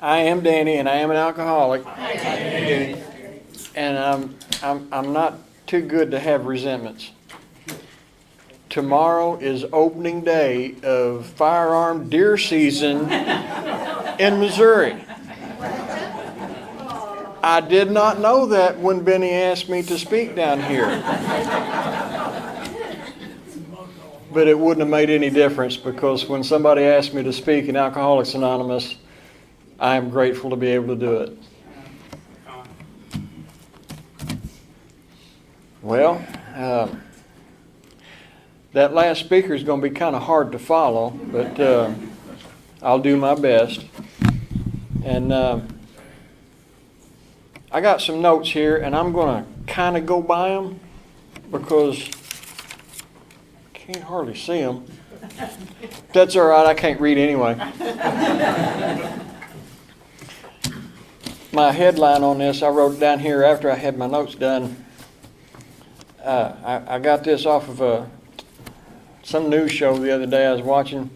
I am Danny, and I am an alcoholic. Hi, Danny. And I'm not too good to have resentments. Tomorrow is opening day of firearm deer season in Missouri. I did not know that when Benny asked me to speak down here. But it wouldn't have made any difference, because when somebody asked me to speak in Alcoholics Anonymous, I am grateful to be able to do it. Well, that last speaker is going to be kind of hard to follow, but I'll do my best. And I got some notes here, and I'm going to kind of go by them because I can't hardly see them. That's all right, I can't read anyway. My headline on this, I wrote it down here after I had my notes done. I got this off of some news show the other day I was watching.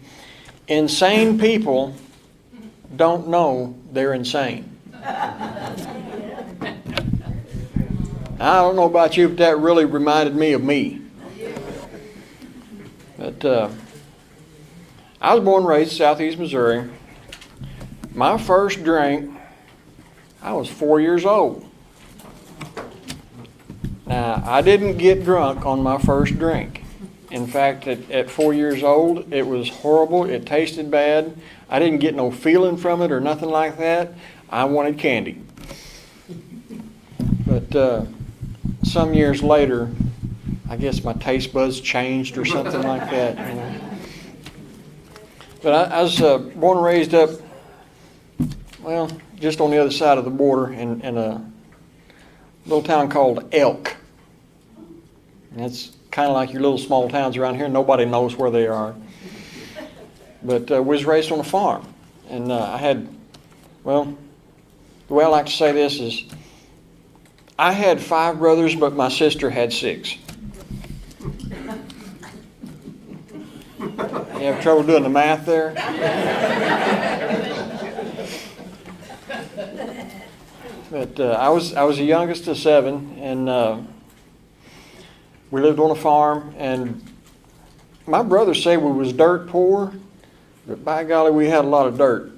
Insane people don't know they're insane. I don't know about you, but that really reminded me of me. But I was born and raised in Southeast Missouri. My first drink, I was 4 years old. Now, I didn't get drunk on my first drink. In fact, at 4 years old, it was horrible. It tasted bad. I didn't get no feeling from it or nothing like that. I wanted candy. But some years later, I guess my taste buds changed or something like that. You know. But I was born and raised up, well, just on the other side of the border in a little town called Elk. And it's kind of like your little small towns around here. Nobody knows where they are. But we was raised on a farm. And I had, well, the way I like to say this is, I had 5 brothers, but my sister had 6. You have trouble doing the math there? But I was the youngest of 7, and we lived on a farm. And my brothers say we was dirt poor, but by golly, we had a lot of dirt.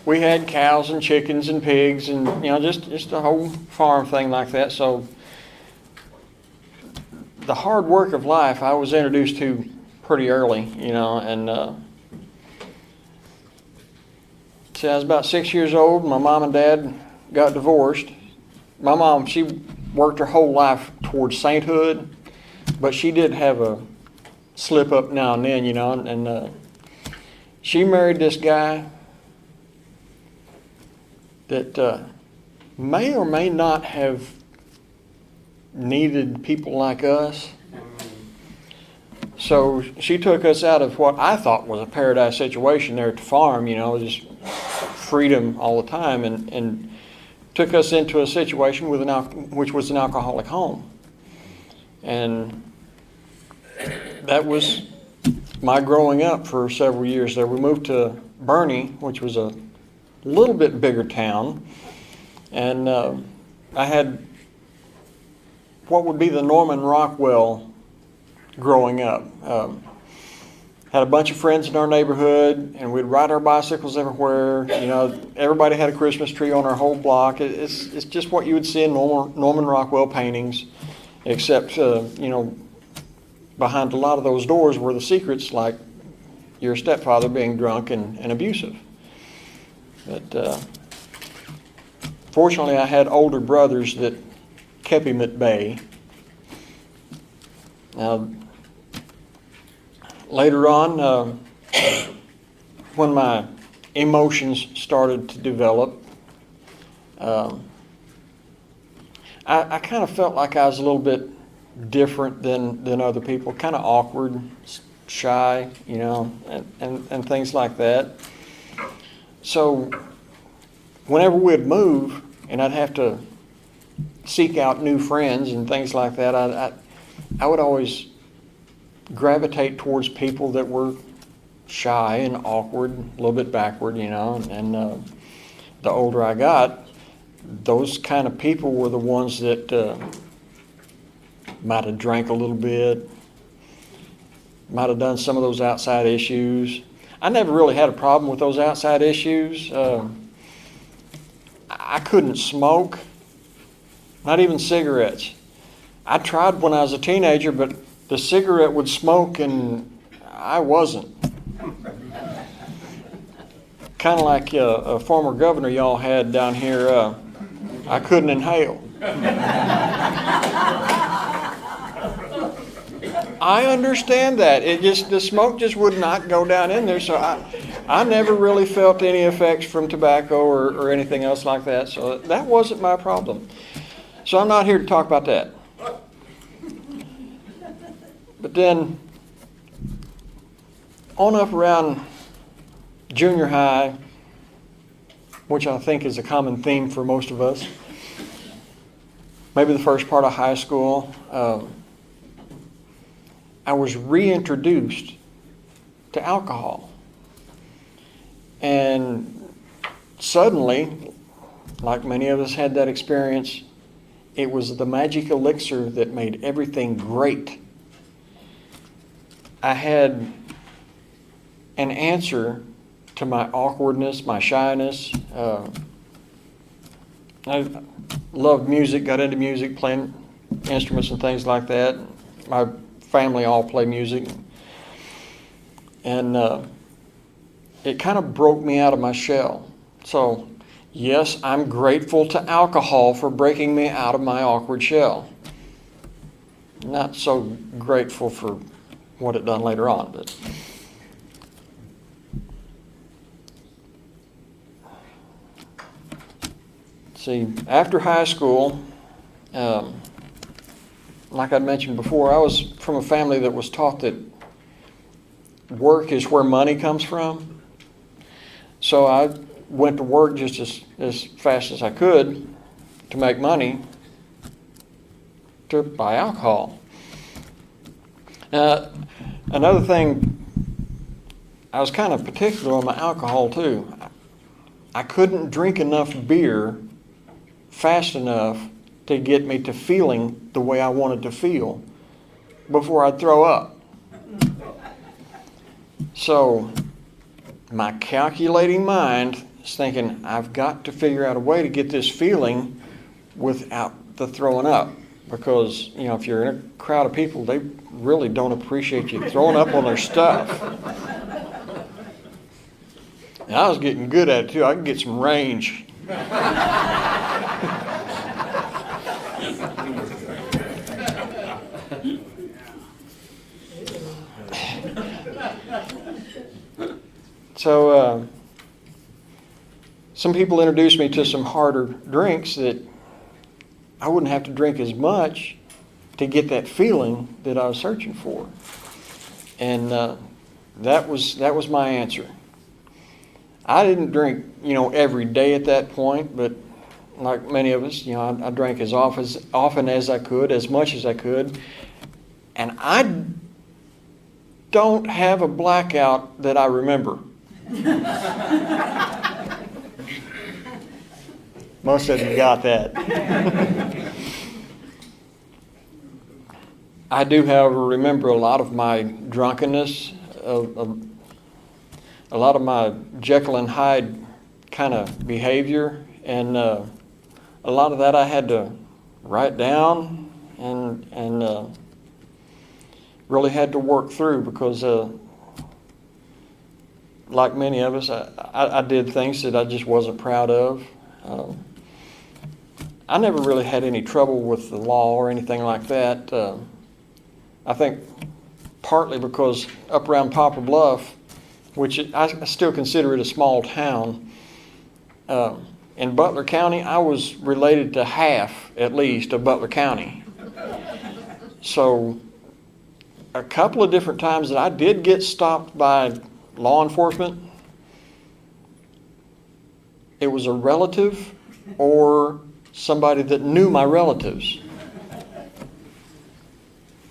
We had cows and chickens and pigs, and just a whole farm thing like that. So the hard work of life I was introduced to pretty early, and so I was about 6 years old. My mom and dad got divorced. My mom, she worked her whole life towards sainthood, but she did have a slip up now and then, and she married this guy that may or may not have needed people like us. So she took us out of what I thought was a paradise situation there at the farm, just freedom all the time, and took us into a situation with which was an alcoholic home. And that was my growing up for several years there. We moved to Bernie, which was a little bit bigger town, and I had what would be the Norman Rockwell growing up. Had a bunch of friends in our neighborhood, and we'd ride our bicycles everywhere. Everybody had a Christmas tree on our whole block. It's just what you would see in Norman Rockwell paintings, except behind a lot of those doors were the secrets, like your stepfather being drunk and abusive. But fortunately, I had older brothers that kept him at bay. Now, later on, when my emotions started to develop, I kind of felt like I was a little bit different than other people, kind of awkward, shy, and things like that. So whenever we'd move and I'd have to seek out new friends and things like that, I would always gravitate towards people that were shy and awkward, a little bit backward, and the older I got, those kind of people were the ones that might have drank a little bit, might have done some of those outside issues. I never really had a problem with those outside issues. I couldn't smoke, not even cigarettes. I tried when I was a teenager, but the cigarette would smoke and I wasn't. Kind of like a former governor y'all had down here, I couldn't inhale. I understand that. The smoke just would not go down in there, so I never really felt any effects from tobacco or anything else like that, so that wasn't my problem. So I'm not here to talk about that. But then, on up around junior high, which I think is a common theme for most of us, maybe the first part of high school, I was reintroduced to alcohol. And suddenly, like many of us had that experience, it was the magic elixir that made everything great. I had an answer to my awkwardness, my shyness. I loved music, got into music, playing instruments and things like that. My family all play music. And it kind of broke me out of my shell. So, yes, I'm grateful to alcohol for breaking me out of my awkward shell. Not so grateful for what it done later on, but see, after high school, like I mentioned before, I was from a family that was taught that work is where money comes from. So I went to work just as fast as I could to make money to buy alcohol. Another thing, I was kind of particular on my alcohol too. I couldn't drink enough beer fast enough to get me to feeling the way I wanted to feel before I'd throw up. So my calculating mind is thinking, I've got to figure out a way to get this feeling without the throwing up. Because, if you're in a crowd of people, they really don't appreciate you throwing up on their stuff. And I was getting good at it too. I could get some range. So, some people introduced me to some harder drinks that I wouldn't have to drink as much to get that feeling that I was searching for. And that was my answer. I didn't drink, every day at that point, but like many of us, I drank as often as I could, as much as I could. And I don't have a blackout that I remember. Most of you got that. I do, however, remember a lot of my drunkenness, a lot of my Jekyll and Hyde kind of behavior, and a lot of that I had to write down and really had to work through because, like many of us, I did things that I just wasn't proud of. I never really had any trouble with the law or anything like that. I think partly because up around Poplar Bluff, which I still consider it a small town, in Butler County, I was related to half, at least, of Butler County. So a couple of different times that I did get stopped by law enforcement, it was a relative or somebody that knew my relatives.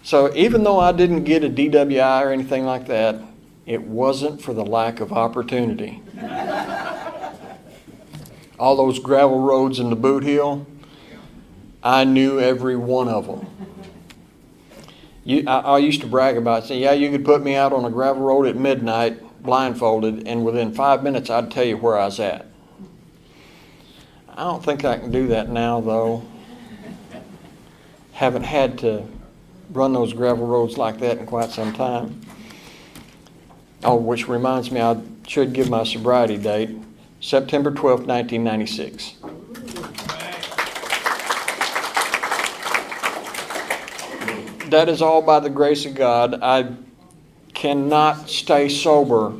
So even though I didn't get a DWI or anything like that, It wasn't for the lack of opportunity. All those gravel roads in the Boot Hill, I knew every one of them. I used to brag about it, saying, yeah, you could put me out on a gravel road at midnight, blindfolded, and within 5 minutes I'd tell you where I was at. I don't think I can do that now, though. Haven't had to run those gravel roads like that in quite some time. Oh, which reminds me, I should give my sobriety date, September 12th, 1996. That is all by the grace of God. I cannot stay sober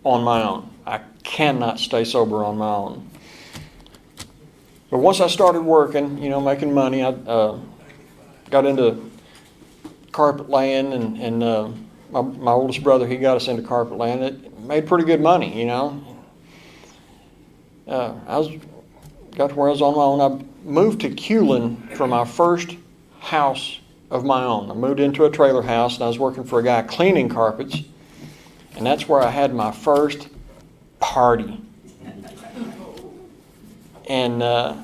on my own. I cannot stay sober on my own. But once I started working, making money, I got into carpet laying, and my oldest brother, he got us into carpet laying. It made pretty good money, got to where I was on my own. I moved to Culin for my first house of my own. I moved into a trailer house, and I was working for a guy cleaning carpets, and that's where I had my first party. And I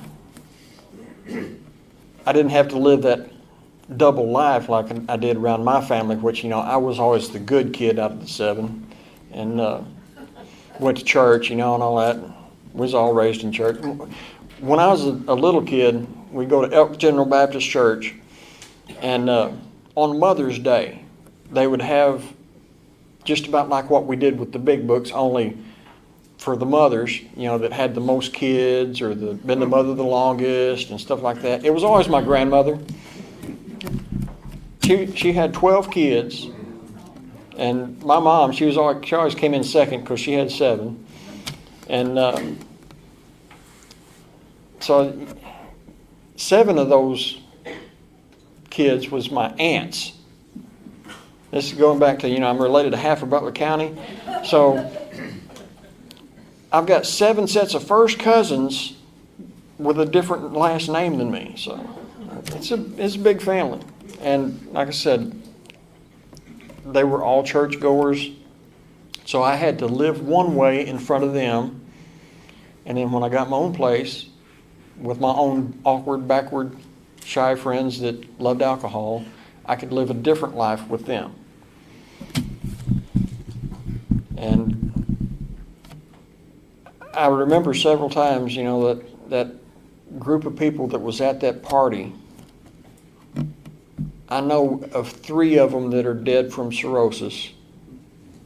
didn't have to live that double life like I did around my family, which, I was always the good kid out of the seven, and went to church, and all that. We was all raised in church. When I was a little kid, we'd go to Elk General Baptist Church, and on Mother's Day, they would have just about like what we did with the big books, only for the mothers, that had the most kids or been the mother the longest and stuff like that. It was always my grandmother. She had 12 kids, and my mom, she always came in second because she had 7. And so 7 of those kids was my aunts. This is going back to, I'm related to half of Butler County. So I've got 7 sets of first cousins with a different last name than me. So it's a big family. And like I said, they were all churchgoers. So I had to live one way in front of them. And then when I got my own place with my own awkward, backward, shy friends that loved alcohol, I could live a different life with them. And I remember several times, that group of people that was at that party, I know of 3 of them that are dead from cirrhosis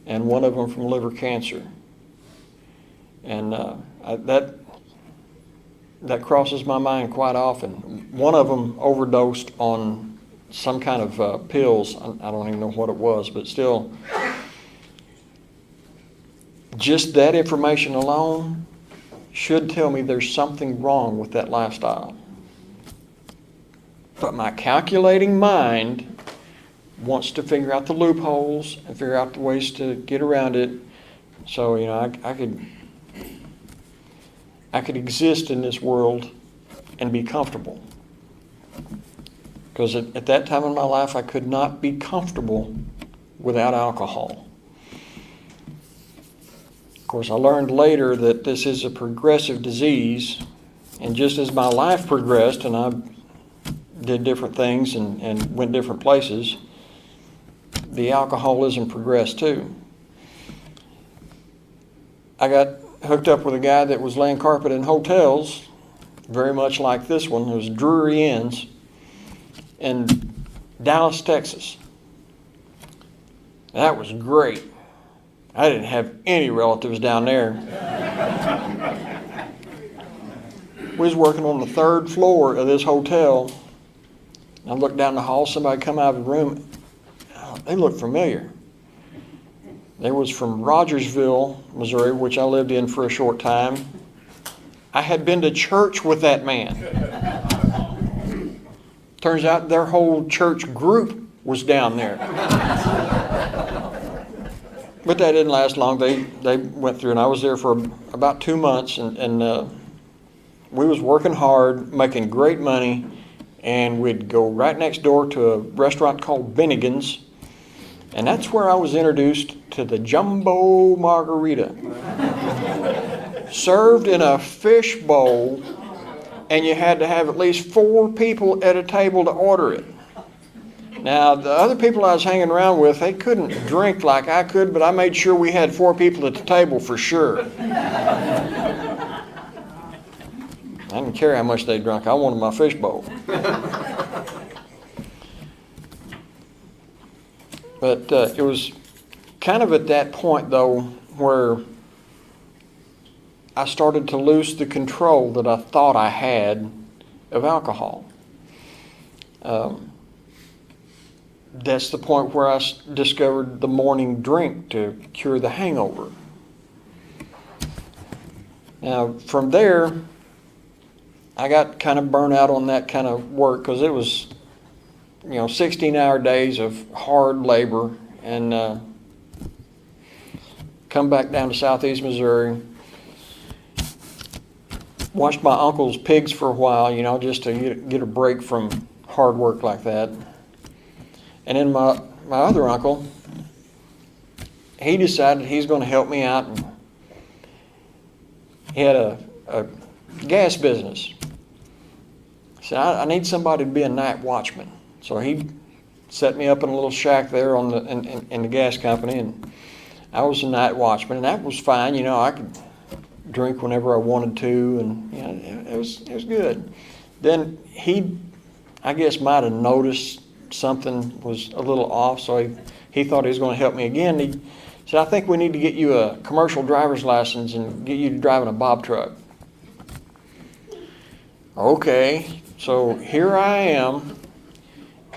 and 1 of them from liver cancer. And that crosses my mind quite often. 1 of them overdosed on some kind of pills. I don't even know what it was, but still, just that information alone should tell me there's something wrong with that lifestyle. But my calculating mind wants to figure out the loopholes and figure out the ways to get around it. So, I could exist in this world and be comfortable. Because at that time in my life, I could not be comfortable without alcohol. Of course, I learned later that this is a progressive disease, and just as my life progressed and I did different things and went different places, the alcoholism progressed too. I got hooked up with a guy that was laying carpet in hotels, very much like this one. It was Drury Inns in Dallas, Texas. That was great. I didn't have any relatives down there. We was working on the 3rd floor of this hotel. I looked down the hall, somebody come out of the room. Oh, they looked familiar. They was from Rogersville, Missouri, which I lived in for a short time. I had been to church with that man. Turns out their whole church group was down there. But that didn't last long. They went through, and I was there for about 2 months, and we was working hard, making great money, and we'd go right next door to a restaurant called Bennigan's, And that's where I was introduced to the jumbo margarita. Served in a fish bowl, and you had to have at least 4 people at a table to order it. Now, the other people I was hanging around with, they couldn't drink like I could, but I made sure we had 4 people at the table for sure. I didn't care how much they drank. I wanted my fish bowl. But it was kind of at that point, though, where I started to lose the control that I thought I had of alcohol. That's the point where I discovered the morning drink to cure the hangover. Now, from there, I got kind of burnt out on that kind of work because it was, 16-hour days of hard labor, and come back down to southeast Missouri. Watched my uncle's pigs for a while, just to get a break from hard work like that. And then my other uncle, he decided he's going to help me out. And he had a gas business. He said, I need somebody to be a night watchman. So he set me up in a little shack there in the gas company, and I was a night watchman, and that was fine. I could drink whenever I wanted to, and it was good. Then he, I guess, might have noticed something was a little off, so he thought he was going to help me again. He said, I think we need to get you a commercial driver's license and get you to driving a bob truck. Okay, so here I am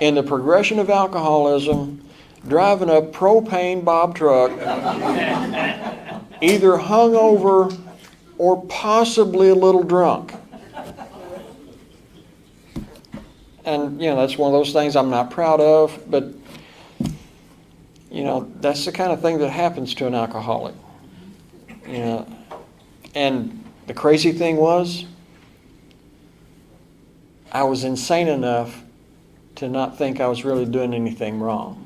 in the progression of alcoholism, driving a propane bob truck, either hungover or possibly a little drunk. And, that's one of those things I'm not proud of, but, that's the kind of thing that happens to an alcoholic. And the crazy thing was, I was insane enough to not think I was really doing anything wrong.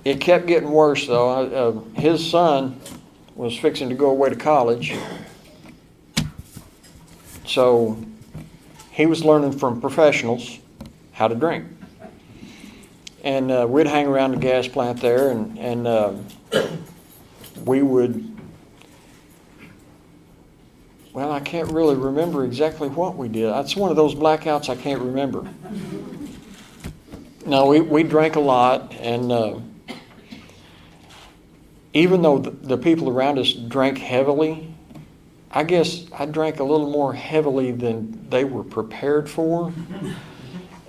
It kept getting worse, though. His son was fixing to go away to college. So he was learning from professionals how to drink. And we'd hang around the gas plant there, and we would, I can't really remember exactly what we did. It's one of those blackouts I can't remember. No, we drank a lot, and even though the people around us drank heavily, I guess I drank a little more heavily than they were prepared for.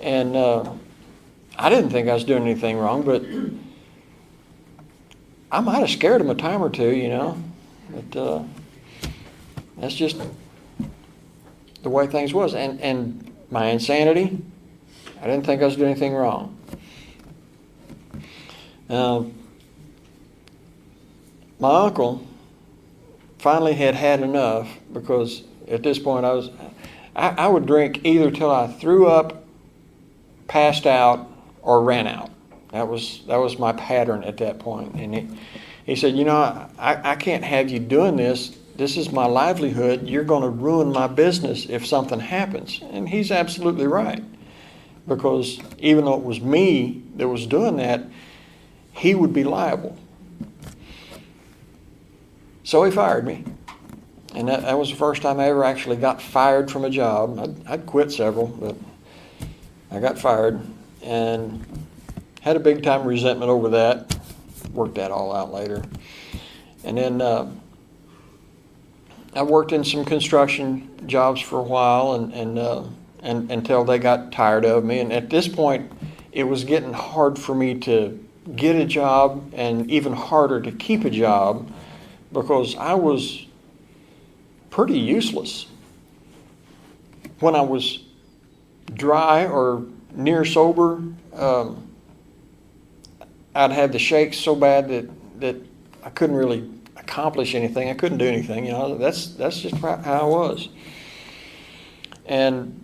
And I didn't think I was doing anything wrong, but I might have scared them a time or two, But that's just the way things was. And my insanity, I didn't think I was doing anything wrong. My uncle finally had enough, because at this point I would drink either till I threw up, passed out, or ran out. That was my pattern at that point. And he said, I can't have you doing this. This is my livelihood. You're going to ruin my business if something happens. And he's absolutely right, because even though it was me that was doing that, he would be liable. So he fired me. And that was the first time I ever actually got fired from a job. I'd quit several, but I got fired and had a big time resentment over that. Worked that all out later. And then I worked in some construction jobs for a while, and until they got tired of me. And at this point, it was getting hard for me to get a job, and even harder to keep a job, because I was pretty useless. When I was dry or near sober, I'd have the shakes so bad that I couldn't really accomplish anything. I couldn't do anything. That's just how I was. And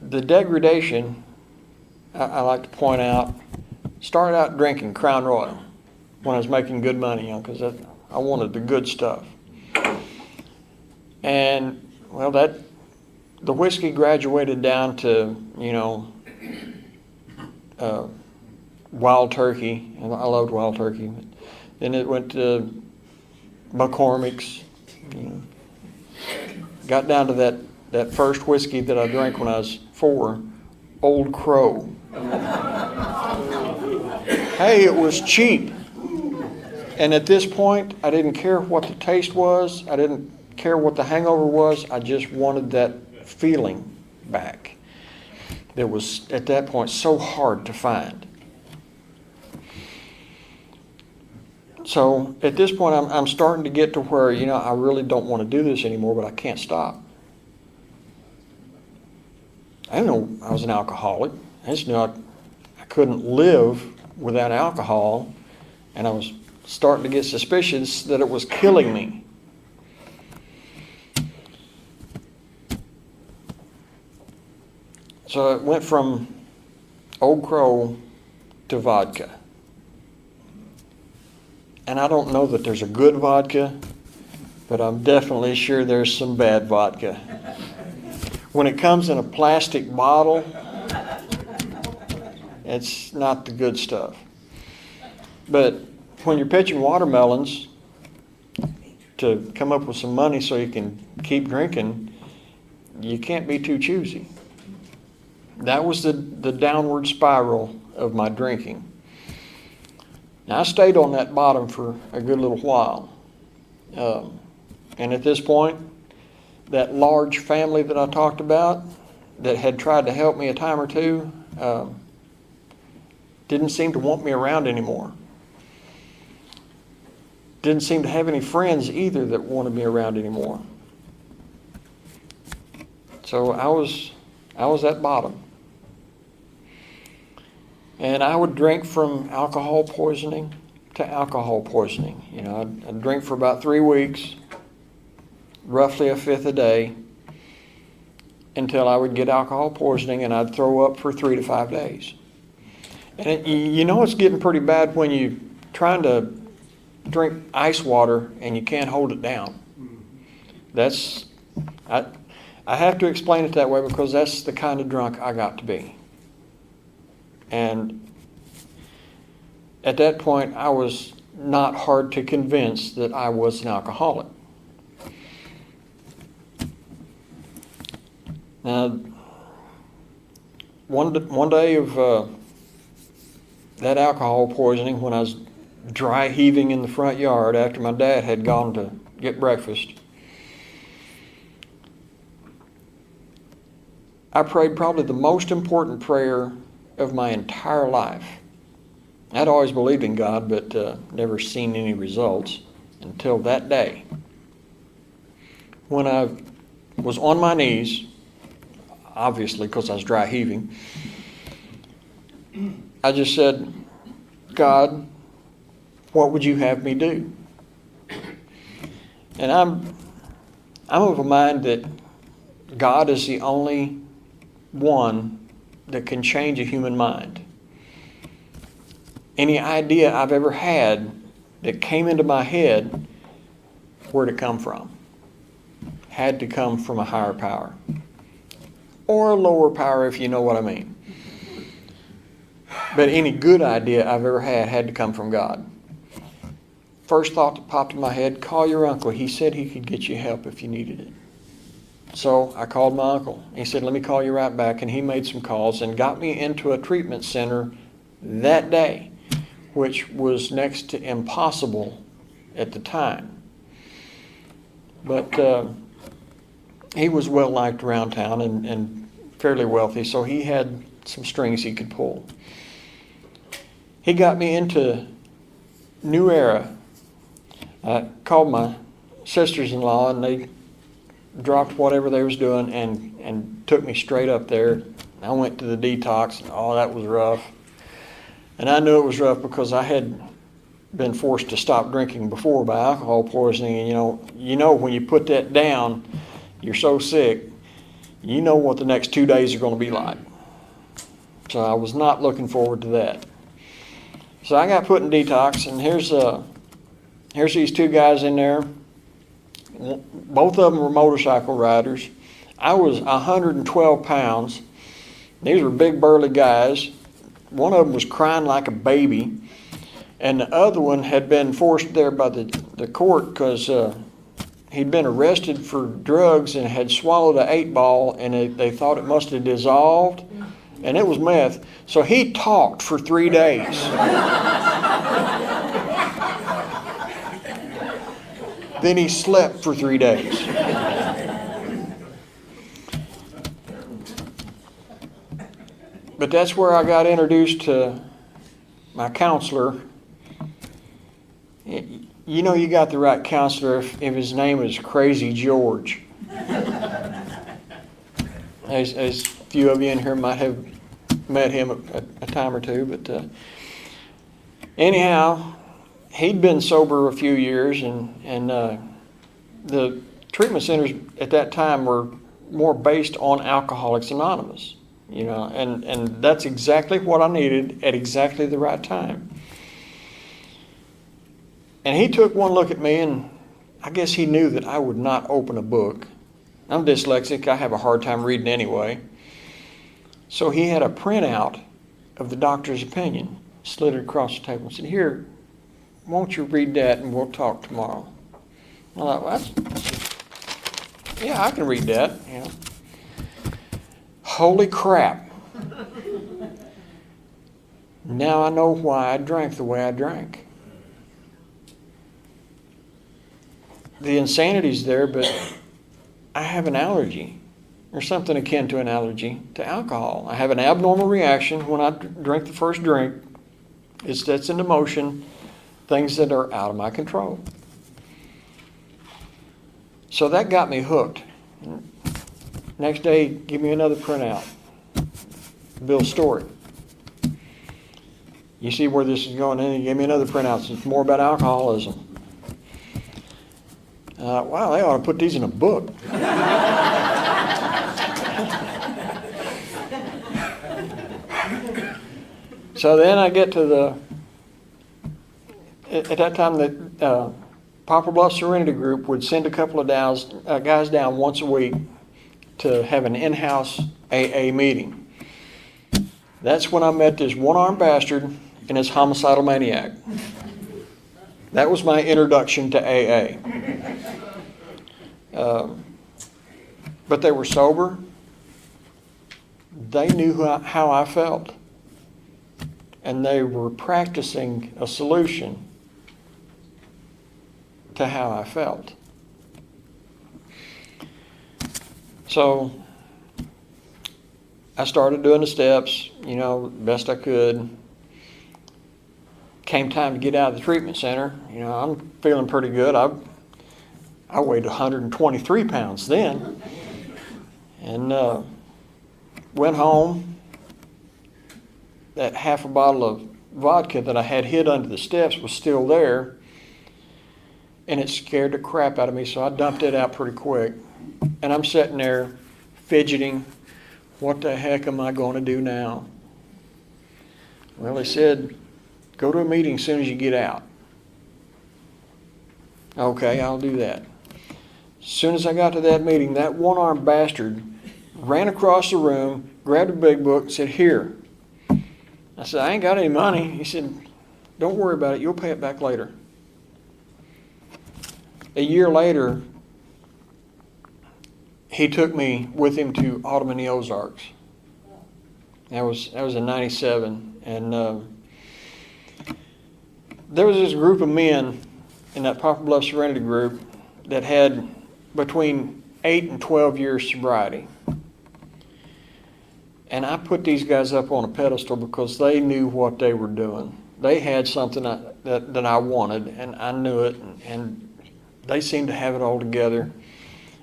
the degradation, I like to point out, started out drinking Crown Royal when I was making good money, because I wanted the good stuff. And, well, the whiskey graduated down to, Wild Turkey, and I loved Wild Turkey. Then it went to McCormick's. Got down to that first whiskey that I drank when I was 4, Old Crow. Hey, it was cheap. And at this point, I didn't care what the taste was. I didn't care what the hangover was. I just wanted that feeling back. That was, at that point, so hard to find. So at this point, I'm starting to get to where, I really don't want to do this anymore, but I can't stop. I didn't know I was an alcoholic. I just knew I couldn't live without alcohol, and I was starting to get suspicious that it was killing me. So it went from Old Crow to vodka. And I don't know that there's a good vodka, but I'm definitely sure there's some bad vodka. When it comes in a plastic bottle, it's not the good stuff. But when you're pitching watermelons to come up with some money so you can keep drinking, you can't be too choosy. That was the downward spiral of my drinking. Now, I stayed on that bottom for a good little while. And at this point, that large family that I talked about that had tried to help me a time or two didn't seem to want me around anymore. Didn't seem to have any friends either that wanted me around anymore. So I was at bottom. And I would drink from alcohol poisoning to alcohol poisoning. I'd drink for about 3 weeks, roughly a fifth a day, until I would get alcohol poisoning, and I'd throw up for 3 to 5 days. And it's getting pretty bad when you're trying to drink ice water and you can't hold it down. I have to explain it that way because that's the kind of drunk I got to be. And at that point, I was not hard to convince that I was an alcoholic. Now, one day of that alcohol poisoning, when I was dry heaving in the front yard after my dad had gone to get breakfast, I prayed probably the most important prayer of my entire life. I'd always believed in God, but never seen any results until that day. When I was on my knees, obviously because I was dry heaving, I just said, God, what would you have me do? And I'm of a mind that God is the only one that can change a human mind. Any idea I've ever had that came into my head, where'd it come from? Had to come from a higher power. Or a lower power, if you know what I mean. But any good idea I've ever had to come from God. First thought that popped in my head, call your uncle. He said he could get you help if you needed it. So I called my uncle. He said, let me call you right back. And he made some calls and got me into a treatment center that day, which was next to impossible at the time. But he was well liked around town and fairly wealthy, so he had some strings he could pull. He got me into New Era. I called my sisters-in-law, and they dropped whatever they was doing and took me straight up there. I went to the detox, and that was rough. And I knew it was rough because I had been forced to stop drinking before by alcohol poisoning. And you know when you put that down, you're so sick, You know what the next 2 days are going to be like. So I was not looking forward to that. So I got put in detox, and here's these two guys in there. Both of them were motorcycle riders. I was 112 pounds. These were big burly guys. One of them was crying like a baby, and the other one had been forced there by the court because he'd been arrested for drugs and had swallowed an 8-ball, and they thought it must have dissolved, and it was meth. So he talked for 3 days. Then he slept for 3 days. But that's where I got introduced to my counselor. You know you got the right counselor if his name is Crazy George. As few of you in here might have met him a time or two. But anyhow, he'd been sober a few years, and the treatment centers at that time were more based on Alcoholics Anonymous. You know, and that's exactly what I needed at exactly the right time. And he took one look at me, and I guess he knew that I would not open a book. I'm dyslexic. I have a hard time reading anyway. So he had a printout of the doctor's opinion, slid it across the table, and said, "Here, won't you read that, and we'll talk tomorrow." I thought, well, yeah, I can read that, you know. Holy crap. Now I know why I drank the way I drank. The insanity's there, but I have an allergy, or something akin to an allergy to alcohol. I have an abnormal reaction when I drink the first drink. It sets into motion things that are out of my control. So that got me hooked. Next day, give me another printout. Bill's story. You see where this is going, and he gave me another printout. It's more about alcoholism. Wow, they ought to put these in a book. So then I get to at that time the Poplar Bluff Serenity Group would send a couple of guys down once a week to have an in-house AA meeting. That's when I met this one-armed bastard and his homicidal maniac. That was my introduction to AA. But they were sober. They knew how I felt. And they were practicing a solution to how I felt. So I started doing the steps, best I could. Came time to get out of the treatment center. I'm feeling pretty good. I weighed 123 pounds then. And went home. That half a bottle of vodka that I had hid under the steps was still there. And it scared the crap out of me, so I dumped it out pretty quick. And I'm sitting there fidgeting. What the heck am I going to do now? Well, they said, go to a meeting as soon as you get out. Okay, I'll do that. As soon as I got to that meeting, that one-armed bastard ran across the room, grabbed a big book, and said, "Here." I said, "I ain't got any money." He said, "Don't worry about it. You'll pay it back later." A year later, he took me with him to Autumn in the Ozarks. That was in '97, and there was this group of men in that Poplar Bluff Serenity group that had between 8 and 12 years sobriety. And I put these guys up on a pedestal because they knew what they were doing. They had something that I wanted, and I knew it, and they seemed to have it all together.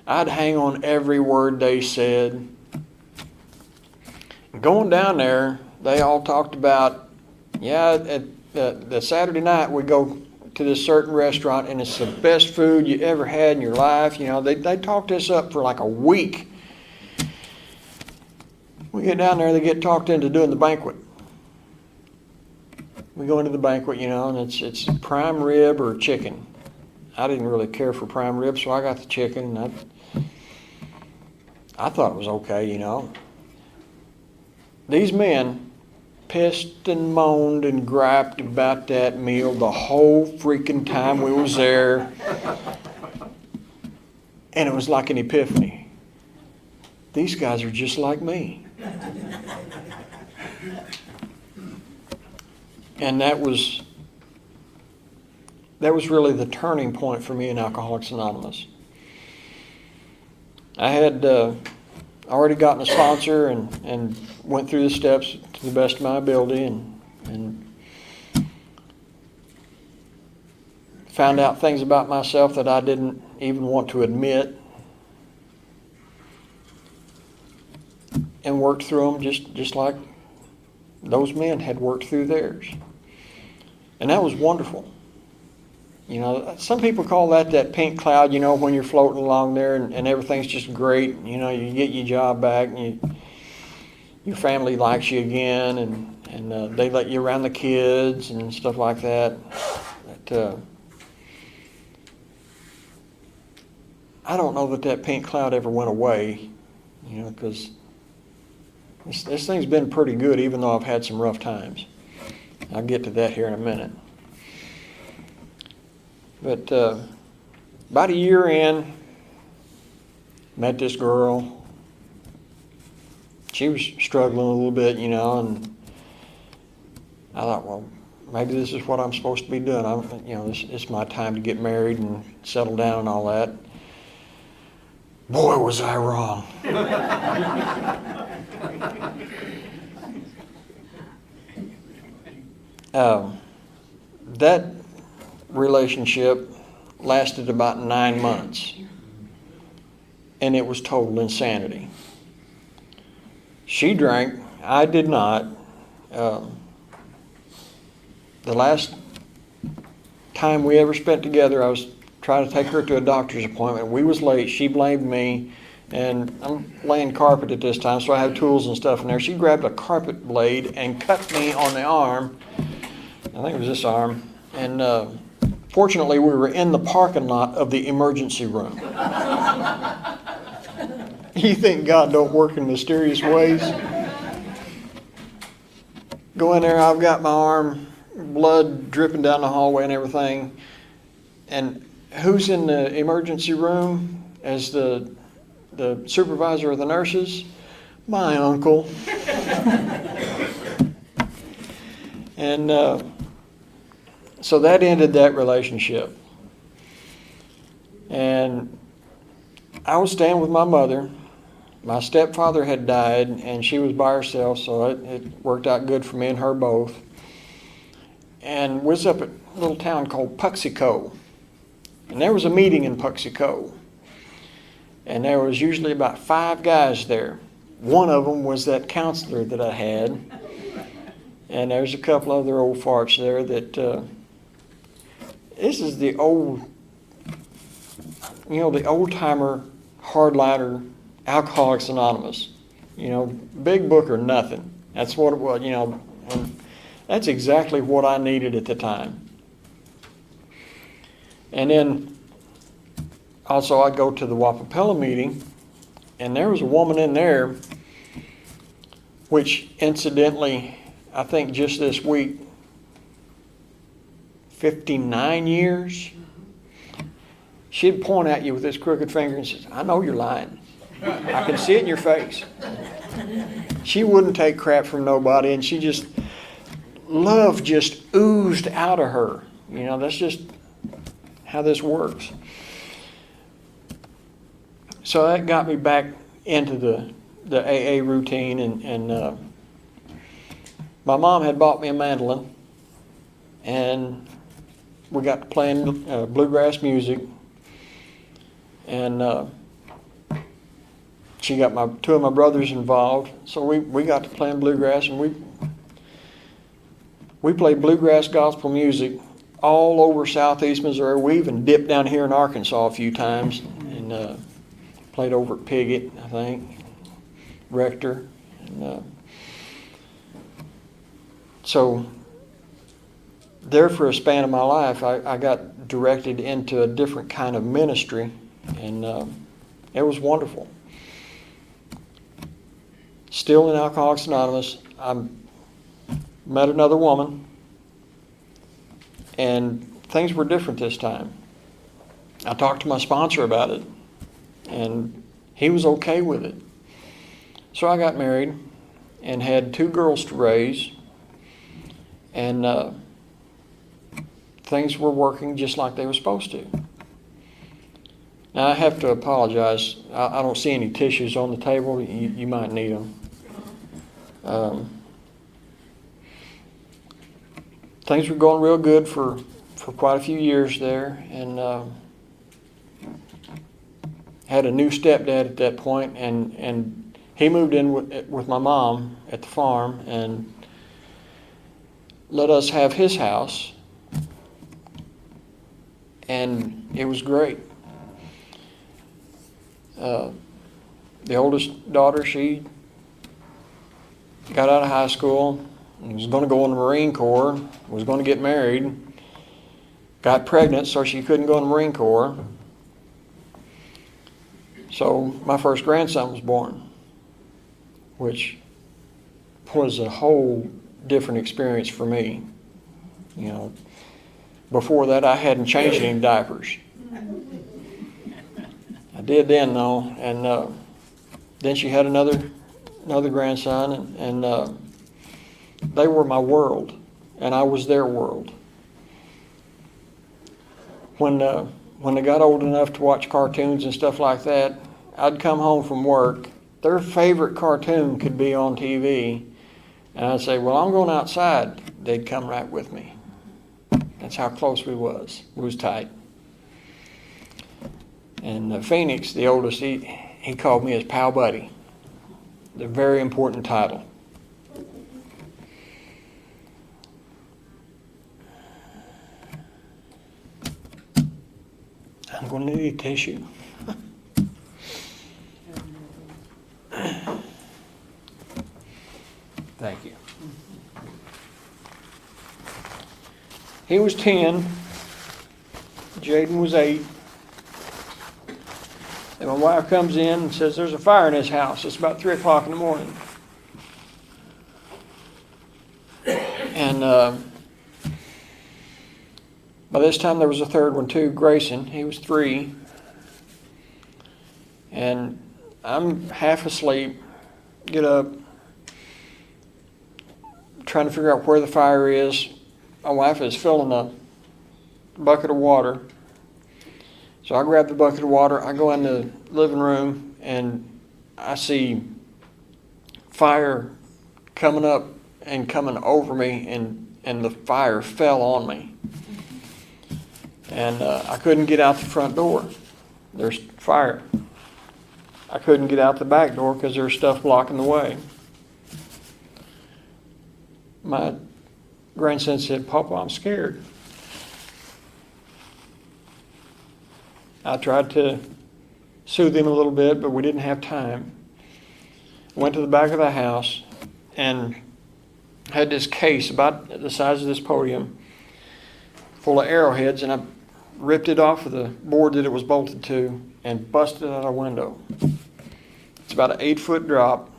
I'd hang on every word they said. Going down there, they all talked about, at the Saturday night we go to this certain restaurant and it's the best food you ever had in your life. They talked us up for like a week. We get down there, they get talked into doing the banquet. We go into the banquet, and it's prime rib or chicken. I didn't really care for prime rib, so I got the chicken. And I thought it was okay, These men pissed and moaned and griped about that meal the whole freaking time we was there. And it was like an epiphany. These guys are just like me. And that was really the turning point for me in Alcoholics Anonymous. I had already gotten a sponsor and went through the steps to the best of my ability and found out things about myself that I didn't even want to admit, and worked through them just like those men had worked through theirs. And that was wonderful. Some people call that pink cloud, when you're floating along there and everything's just great. You get your job back and your family likes you again and they let you around the kids and stuff like that. But, I don't know that pink cloud ever went away, because this thing's been pretty good even though I've had some rough times. I'll get to that here in a minute. But about a year in, met this girl. She was struggling a little bit, and I thought, well, maybe this is what I'm supposed to be doing. It's my time to get married and settle down and all that. Boy, was I wrong. That relationship lasted about 9 months, and it was total insanity. She drank, I did not. The last time we ever spent together, I was trying to take her to a doctor's appointment. We was late. She blamed me, and I'm laying carpet at this time, so I have tools and stuff in there. She grabbed a carpet blade and cut me on the arm. I think it was this arm. And fortunately, we were in the parking lot of the emergency room. You think God don't work in mysterious ways? Go in there, I've got my arm, blood dripping down the hallway and everything. And who's in the emergency room as the supervisor of the nurses? My uncle. And so that ended that relationship. And I was staying with my mother. My stepfather had died, and she was by herself, so it worked out good for me and her both. And we was up at a little town called Puxico. And there was a meeting in Puxico. And there was usually about 5 guys there. One of them was that counselor that I had. And there's a couple other old farts there that, this is the old, the old-timer, hardliner, Alcoholics Anonymous. Big book or nothing. That's what it was, and that's exactly what I needed at the time. And then also I'd go to the Wapapella meeting, and there was a woman in there, which incidentally, I think just this week, 59 years, she'd point at you with this crooked finger and says, I know you're lying. I can see it in your face. She wouldn't take crap from nobody, and she just, love just oozed out of her. That's just how this works. So that got me back into the AA routine, and my mom had bought me a mandolin, and we got to playing bluegrass music, and she got 2 of my brothers involved, so we got to playing bluegrass, and we played bluegrass gospel music all over southeast Missouri. We even dipped down here in Arkansas a few times, and played over at Piggott, I think, Rector. So there for a span of my life, I got directed into a different kind of ministry, and it was wonderful. Still in Alcoholics Anonymous, I met another woman, and things were different this time. I talked to my sponsor about it, and he was okay with it. So I got married and had 2 girls to raise, and things were working just like they were supposed to. Now I have to apologize. I don't see any tissues on the table. You might need them. Things were going real good for quite a few years there, and had a new stepdad at that point, and he moved in with my mom at the farm and let us have his house, and it was great. The oldest daughter, she got out of high school, was going to go in the Marine Corps, was going to get married, got pregnant so she couldn't go in the Marine Corps. So my first grandson was born, which was a whole different experience for me. You know, before that I hadn't changed any diapers. I did then though, and then she had another grandson, and they were my world, and I was their world. When they got old enough to watch cartoons and stuff like that, I'd come home from work. Their favorite cartoon could be on TV, and I'd say, well, I'm going outside. They'd come right with me. That's how close we was. We was tight. And Phoenix, the oldest, he called me his pal buddy. A very important title. I'm going to need a tissue. Thank you. He was 10. Jaden was 8. And my wife comes in and says, there's a fire in his house. It's about 3 o'clock in the morning. And by this time there was a third one too, Grayson. He was 3. And I'm half asleep, get up, trying to figure out where the fire is. My wife is filling a bucket of water. So I grab the bucket of water, I go in the living room, and I see fire coming up and coming over me, and the fire fell on me. And I couldn't get out the front door. There's fire. I couldn't get out the back door because there's stuff blocking the way. My grandson said, Papa, I'm scared. I tried to soothe him a little bit, but we didn't have time. Went to the back of the house and had this case about the size of this podium full of arrowheads, and I ripped it off of the board that it was bolted to and busted out a window. It's about an 8-foot drop.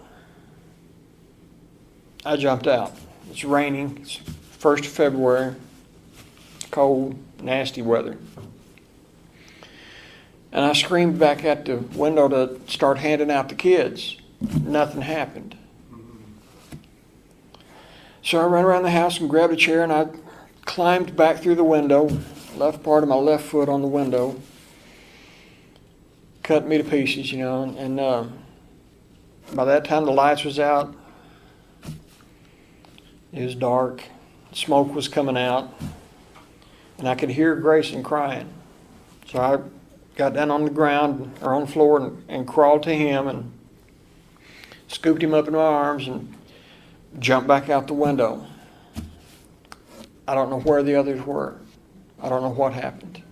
I jumped out. It's raining. It's 1st of February. Cold, nasty weather. And I screamed back at the window to start handing out the kids. Nothing happened. So I ran around the house and grabbed a chair, and I climbed back through the window, left part of my left foot on the window, cut me to pieces, you know, and by that time the lights was out. It was dark. Smoke was coming out, and I could hear Grayson crying. So I got down on the ground or on the floor and crawled to him and scooped him up in my arms and jumped back out the window. I don't know where the others were. I don't know what happened.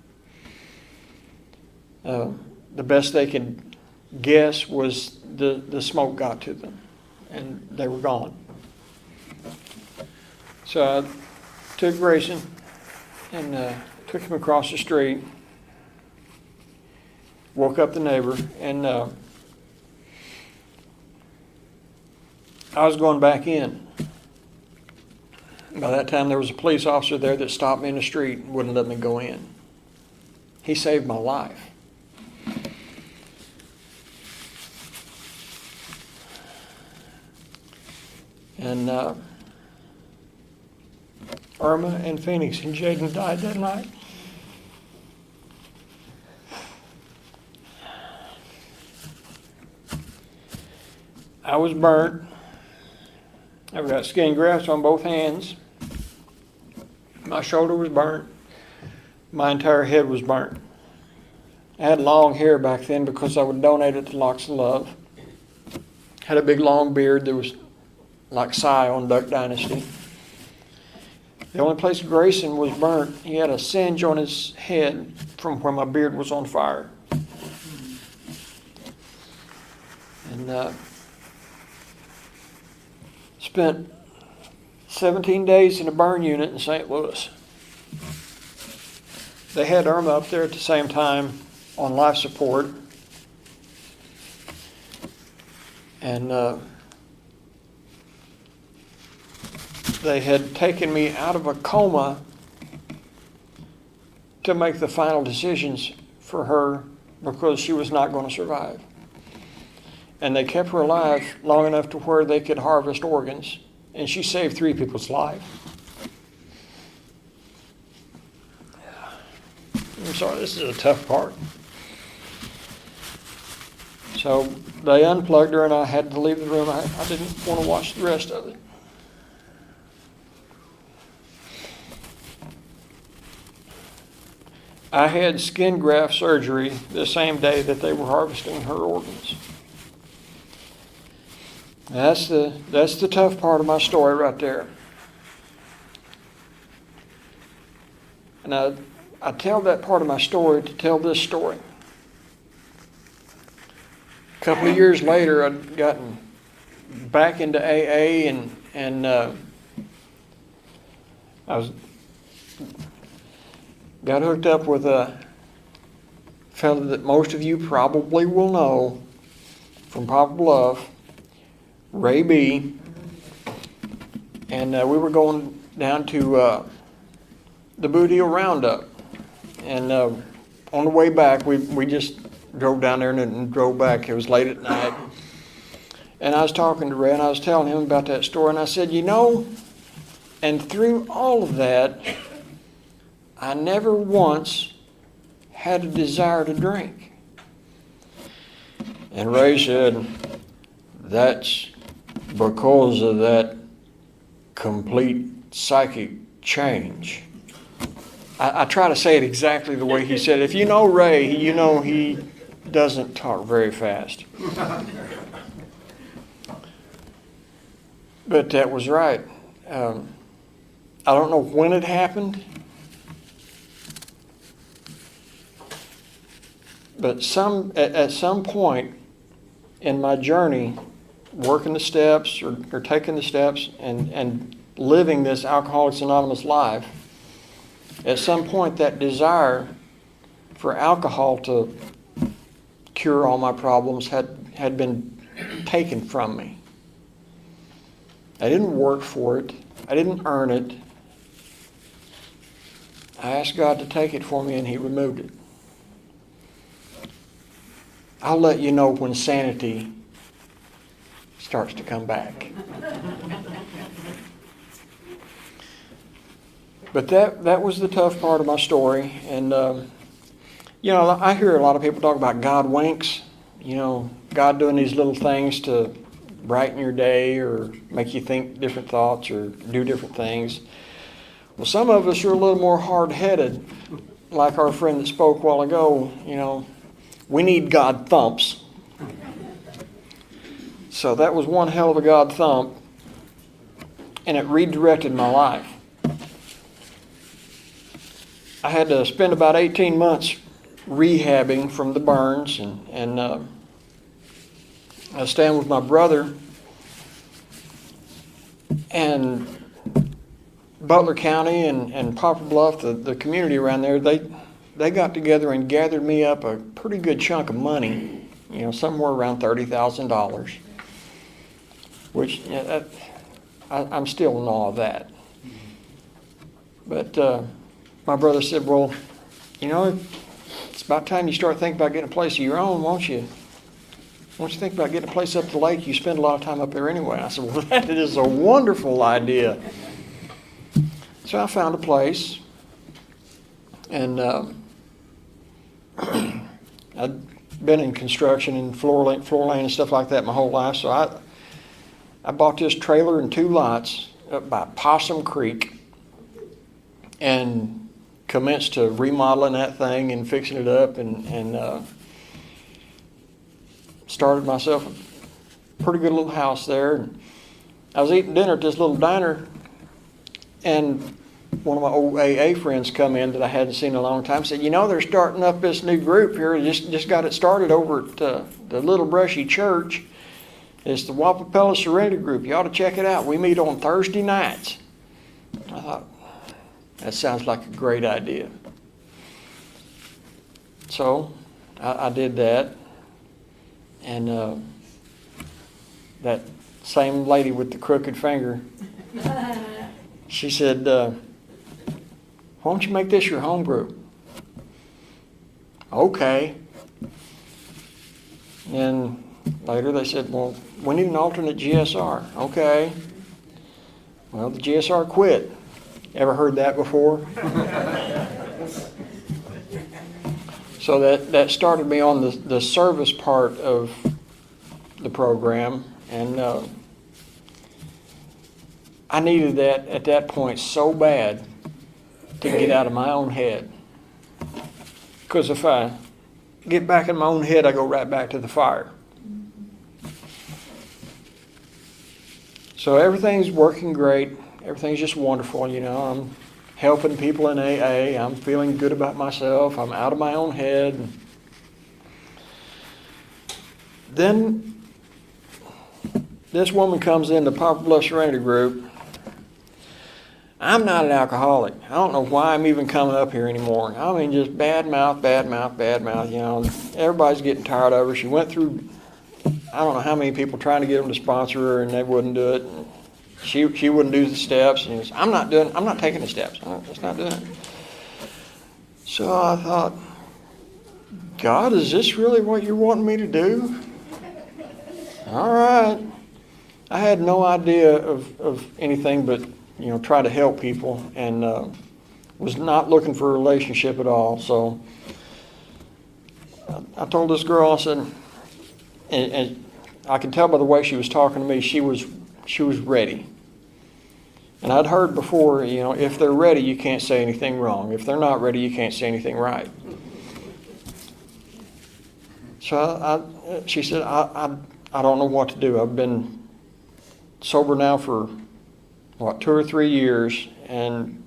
The best they could guess was the smoke got to them. and they were gone. So I took Grayson and took him across the street, woke up the neighbor, and I was going back in. By that time, there was a police officer there that stopped me in the street and wouldn't let me go in. He saved my life. And Irma and Phoenix and Jaden died that night. I was burnt. I've got skin grafts on both hands. My shoulder was burnt. My entire head was burnt. I had long hair back then because I would donate it to Locks of Love. Had a big long beard that was like Cy on Duck Dynasty. The only place Grayson was burnt, he had a singe on his head from where my beard was on fire. And spent 17 days in a burn unit in St. Louis. They had Irma up there at the same time on life support. And they had taken me out of a coma to make the final decisions for her because she was not going to survive. And they kept her alive long enough to where they could harvest organs. And she saved 3 people's lives. I'm sorry, this is a tough part. So they unplugged her and I had to leave the room. I didn't want to watch the rest of it. I had skin graft surgery the same day that they were harvesting her organs. That's the tough part of my story right there. And I tell that part of my story to tell this story. A couple of years later, I'd gotten back into AA and I got hooked up with a fellow that most of you probably will know from Papa Love, Ray B. And we were going down to the Boot Heel Roundup. And on the way back, we just drove down there and drove back. It was late at night. And I was talking to Ray and I was telling him about that story. And I said, you know, and through all of that, I never once had a desire to drink. And Ray said, that's because of that complete psychic change. I try to say it exactly the way he said it. If you know Ray, you know he doesn't talk very fast. But that was right. I don't know when it happened. But at some point in my journey, working the steps or taking the steps and living this Alcoholics Anonymous life, at some point that desire for alcohol to cure all my problems had been taken from me. I didn't work for it. I didn't earn it. I asked God to take it for me and He removed it. I'll let you know when sanity starts to come back. But that was the tough part of my story. And, you know, I hear a lot of people talk about God winks. You know, God doing these little things to brighten your day or make you think different thoughts or do different things. Well, some of us are a little more hard-headed, like our friend that spoke a while ago. You know, we need God thumps. So that was one hell of a God thump, and it redirected my life. I had to spend about 18 months rehabbing from the burns, and I was staying with my brother And Butler County and Poplar Bluff, the community around there, they got together and gathered me up a pretty good chunk of money, somewhere around $30,000, which I'm still in awe of that. But my brother said, well, it's about time you start thinking about getting a place of your own, won't you? Won't you think about getting a place up the lake? You spend a lot of time up there anyway. I said, well, that is a wonderful idea. So I found a place, and I'd been in construction and floor laying and stuff like that my whole life. So I bought this trailer and 2 lots up by Possum Creek and commenced to remodeling that thing and fixing it up and started myself a pretty good little house there. And I was eating dinner at this little diner, and one of my old AA friends come in that I hadn't seen in a long time, said, they're starting up this new group here. Just got it started over at the Little Brushy Church. It's the Wapapella Serenity Group. You ought to check it out. We meet on Thursday nights. I thought, that sounds like a great idea. So I did that. And that same lady with the crooked finger, she said, why don't you make this your home group? Okay. And later they said, well, we need an alternate GSR. Okay. Well, the GSR quit. Ever heard that before? So that started me on the service part of the program, and I needed that at that point so bad to get out of my own head. Because if I get back in my own head, I go right back to the fire. So everything's working great. Everything's just wonderful, I'm helping people in AA. I'm feeling good about myself. I'm out of my own head. Then this woman comes in the Poplar Bluff Serenity Group. I'm not an alcoholic. I don't know why I'm even coming up here anymore. I mean, just bad mouth. Everybody's getting tired of her. She went through, I don't know how many people trying to get them to sponsor her, and they wouldn't do it. She wouldn't do the steps. And I'm not taking the steps. I'm just not doing it. So I thought, God, is this really what you're wanting me to do? All right. I had no idea of anything but, try to help people, and was not looking for a relationship at all. So I told this girl, I said, and I could tell by the way she was talking to me, she was ready. And I'd heard before, if they're ready, you can't say anything wrong. If they're not ready, you can't say anything right. So she said, I don't know what to do. I've been sober now for, 2 or 3 years. And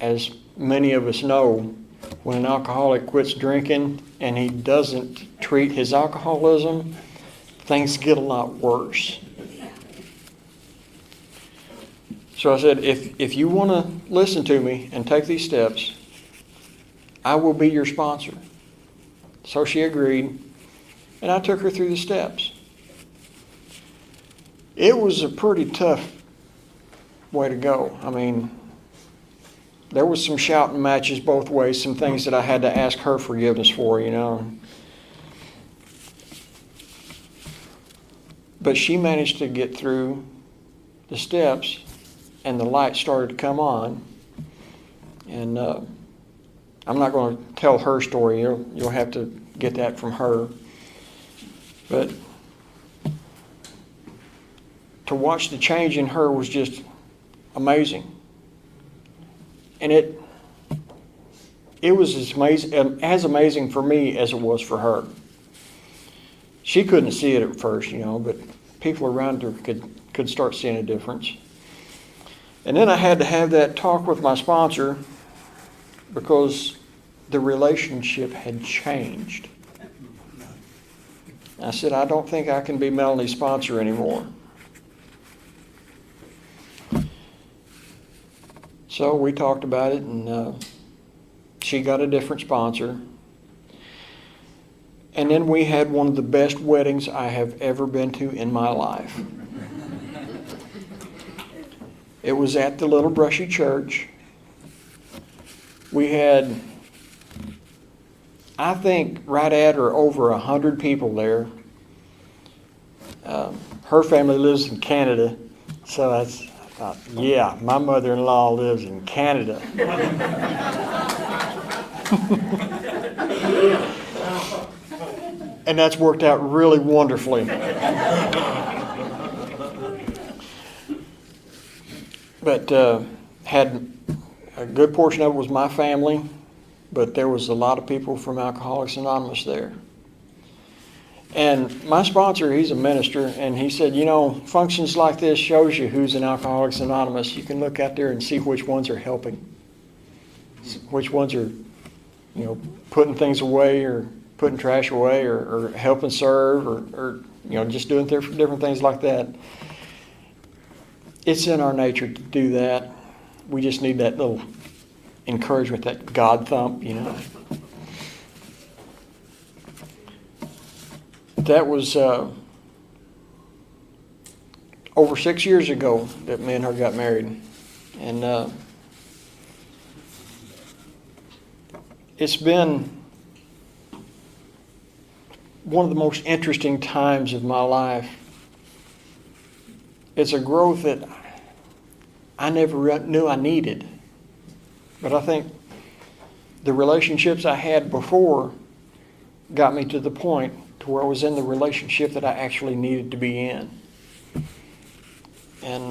as many of us know, when an alcoholic quits drinking and he doesn't treat his alcoholism, things get a lot worse. So I said, if you want to listen to me and take these steps, I will be your sponsor. So she agreed, and I took her through the steps. It was a pretty tough way to go. I mean, there was some shouting matches both ways, some things that I had to ask her forgiveness for, But she managed to get through the steps, and the light started to come on. And I'm not going to tell her story. You'll have to get that from her. But to watch the change in her was just amazing. And it was as amazing for me as it was for her. She couldn't see it at first, but people around her could start seeing a difference. And then I had to have that talk with my sponsor because the relationship had changed. I said, I don't think I can be Melanie's sponsor anymore. So we talked about it, and she got a different sponsor. And then we had one of the best weddings I have ever been to in my life. It was at the Little Brushy Church. We had, I think, right at or over 100 people there. Her family lives in Canada, so I thought, yeah, my mother-in-law lives in Canada. And that's worked out really wonderfully. But had a good portion of it was my family, but there was a lot of people from Alcoholics Anonymous there. And my sponsor, he's a minister, and he said, functions like this shows you who's in Alcoholics Anonymous. You can look out there and see which ones are helping, which ones are, putting things away or putting trash away or helping serve or just doing different things like that. It's in our nature to do that. We just need that little encouragement, that God thump, That was over 6 years ago that me and her got married. And it's been one of the most interesting times of my life. It's a growth that I never knew I needed. But I think the relationships I had before got me to the point to where I was in the relationship that I actually needed to be in. And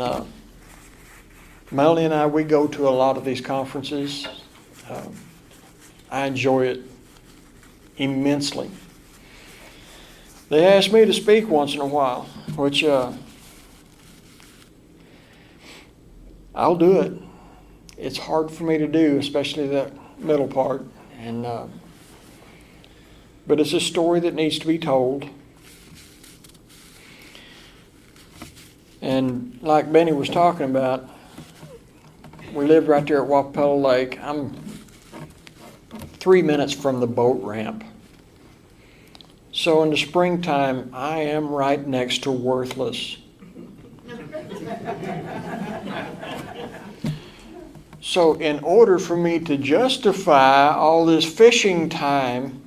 Melanie and I, we go to a lot of these conferences. I enjoy it immensely. They ask me to speak once in a while, which I'll do it. It's hard for me to do, especially that middle part. And but it's a story that needs to be told. And like Benny was talking about, we live right there at Wapello Lake. I'm 3 minutes from the boat ramp. So in the springtime, I am right next to Worthless. So in order for me to justify all this fishing time,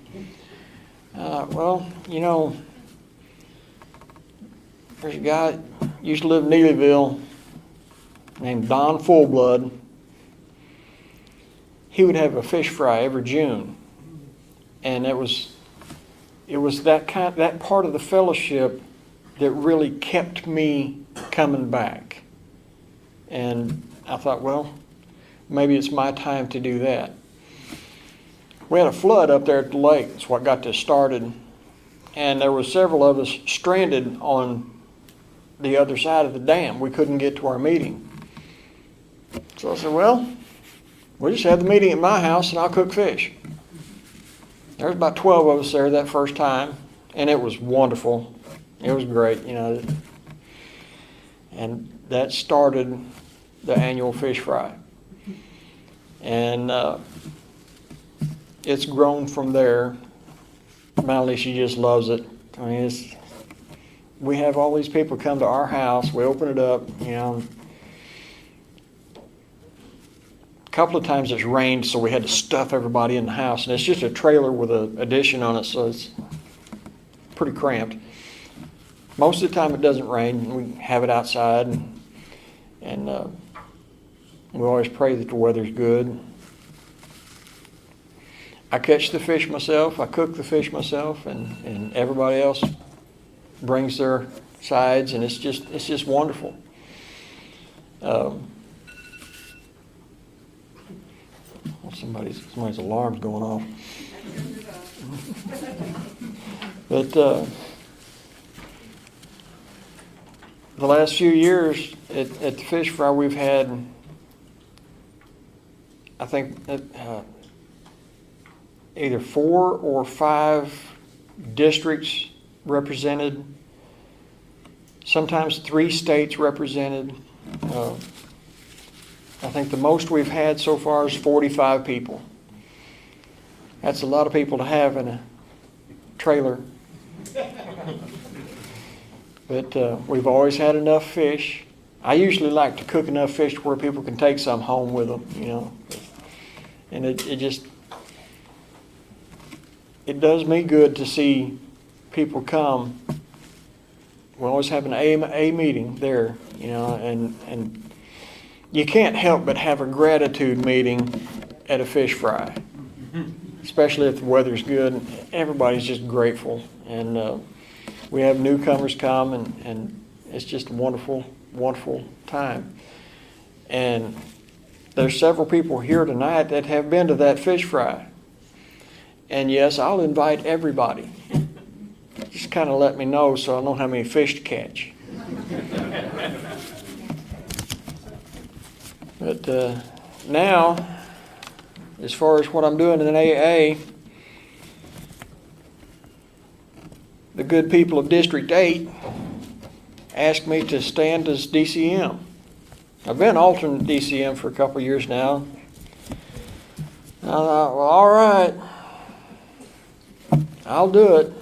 there's a guy used to live in Neelyville named Don Fullblood. He would have a fish fry every June, and it was that part of the fellowship that really kept me coming back. And I thought, well, maybe it's my time to do that. We had a flood up there at the lake. That's what got this started. And there were several of us stranded on the other side of the dam. We couldn't get to our meeting. So I said, well, we'll just have the meeting at my house and I'll cook fish. There was about 12 of us there that first time, and it was wonderful. It was great, And that started the annual fish fry. And it's grown from there. Melanie, she just loves it. I mean, we have all these people come to our house. We open it up, A couple of times it's rained, so we had to stuff everybody in the house. And it's just a trailer with an addition on it, so it's pretty cramped. Most of the time it doesn't rain. We have it outside, and we always pray that the weather's good. I catch the fish myself. I cook the fish myself, and everybody else brings their sides, and it's just wonderful. Somebody's alarm's going off. But the last few years at the fish fry, we've had, I think, either 4 or 5 districts represented, sometimes 3 states represented. I think the most we've had so far is 45 people. That's a lot of people to have in a trailer. But we've always had enough fish. I usually like to cook enough fish to where people can take some home with them, you know. And it does me good to see people come. We always have an A meeting there, you know, and you can't help but have a gratitude meeting at a fish fry, especially if the weather's good. Everybody's just grateful, and we have newcomers come, and it's just a wonderful, wonderful time. And there's several people here tonight that have been to that fish fry. And yes, I'll invite everybody. Just kind of let me know so I know how many fish to catch. But now, as far as what I'm doing in AA, the good people of District 8 asked me to stand as DCM. I've been alternate DCM for a couple of years now. I thought, well, all right, I'll do it.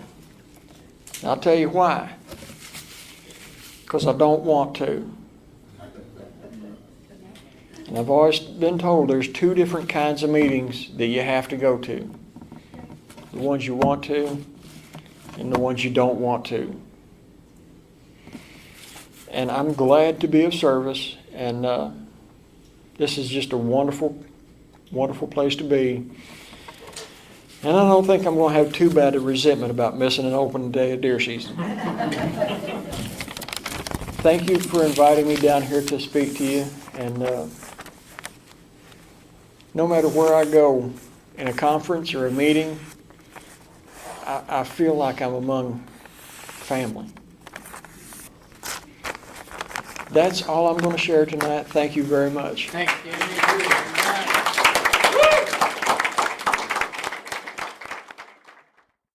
I'll tell you why. Because I don't want to. And I've always been told there's two different kinds of meetings that you have to go to. The ones you want to and the ones you don't want to. And I'm glad to be of service, and this is just a wonderful, wonderful place to be. And I don't think I'm going to have too bad a resentment about missing an open day of deer season. Thank you for inviting me down here to speak to you. And no matter where I go, in a conference or a meeting, I feel like I'm among family. That's all I'm going to share tonight. Thank you very much. Thank you.